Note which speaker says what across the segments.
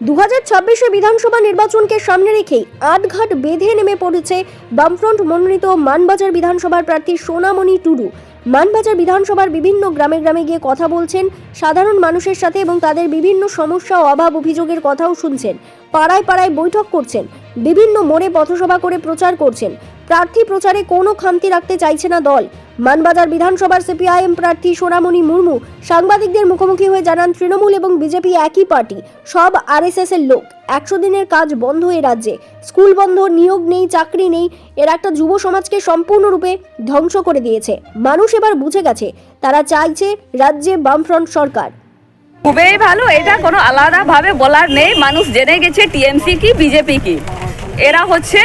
Speaker 1: 2026 বিধানসভা নির্বাচনকে সামনে রেখেই আটঘাট বেঁধে নেমে পড়েছে বামফ্রন্ট মনোনীত মানবাজার বিধানসভার প্রার্থী সোনামণি টুডু। মানবাজার বিধানসভার বিভিন্ন গ্রামে গ্রামে গিয়ে কথা বলছেন সাধারণ মানুষের সাথে এবং তাদের বিভিন্ন সমস্যা ও অভাব অভিযোগের কথাও শুনছেন। পাড়ায় পাড়ায় বৈঠক করছেন, বিভিন্ন মোড়ে পথসভা করে প্রচার করছেন। প্রার্থী প্রচারে কোনো খামতি রাখতে চাইছে না দল। মানবাজার বিধানসভার সিপিআইএম প্রার্থী সোনামণি মুর্মু সাংবাদিকদের মুখোমুখি হয়ে জানান, তৃণমূল এবং বিজেপি একই পার্টি, সব আরএসএস এর লোক। 100 দিনের কাজ বন্ধ এ রাজ্যে, স্কুল বন্ধ, নিয়োগ নেই, চাকরি নেই। এর একটা যুব সমাজকে সম্পূর্ণরূপে ধ্বংস করে দিয়েছে। মানুষ এবার বুঝে গেছে, তারা চাইছে রাজ্যে বামফ্রন্ট সরকার।
Speaker 2: খুবই ভালো, এটা কোনো আলাদা ভাবে বলার নেই। মানুষ জেনে গেছে টিএমসি কি বিজেপি কি। এরা হচ্ছে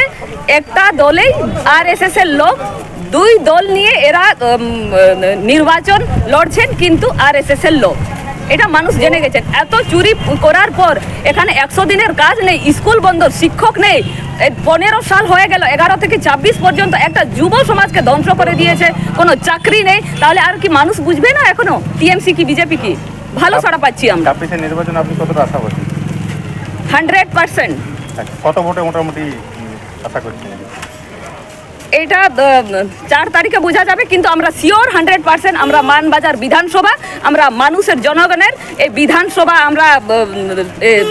Speaker 2: একটা দলেই আরএসএস এর লোক। দুই দল নিয়ে এরা নির্বাচন লড়ছেন, কিন্তু আরএসএস এর লোক। এটা মানুষ জেনে গেছেন। এত চুরি করার পর এখানে 100 দিনের কাজ নেই, স্কুল বন্ধ, শিক্ষক নেই। 15 সাল হয়ে গেল, 11 থেকে 26 পর্যন্ত একটা যুব সমাজকে ধ্বংস করে দিয়েছে। কোনো চাকরি নেই, তাহলে আর কি মানুষ বুঝবে না এখনো টিএমসি কি বিজেপি কি? ভালো সাড়া পাচ্ছি আমরা।
Speaker 3: নির্বাচন আপনি কতটা আশা করছেন?
Speaker 2: 100%।
Speaker 3: কত ভোটে মোটামুটি আশা করছেন?
Speaker 2: এটা 4 তারিখে বোঝা যাবে, কিন্তু আমরা শিওর 100% আমরা মানবাজার বিধানসভা, আমরা মানুষের জনগণের এই বিধানসভা আমরা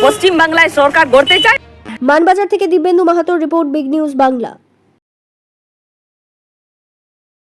Speaker 2: পশ্চিম বাংলায় সরকার গড়তে চাই।
Speaker 1: মানবাজার থেকে দিব্যেন্দু মাহাতোর রিপোর্ট, বিগ নিউজ বাংলা।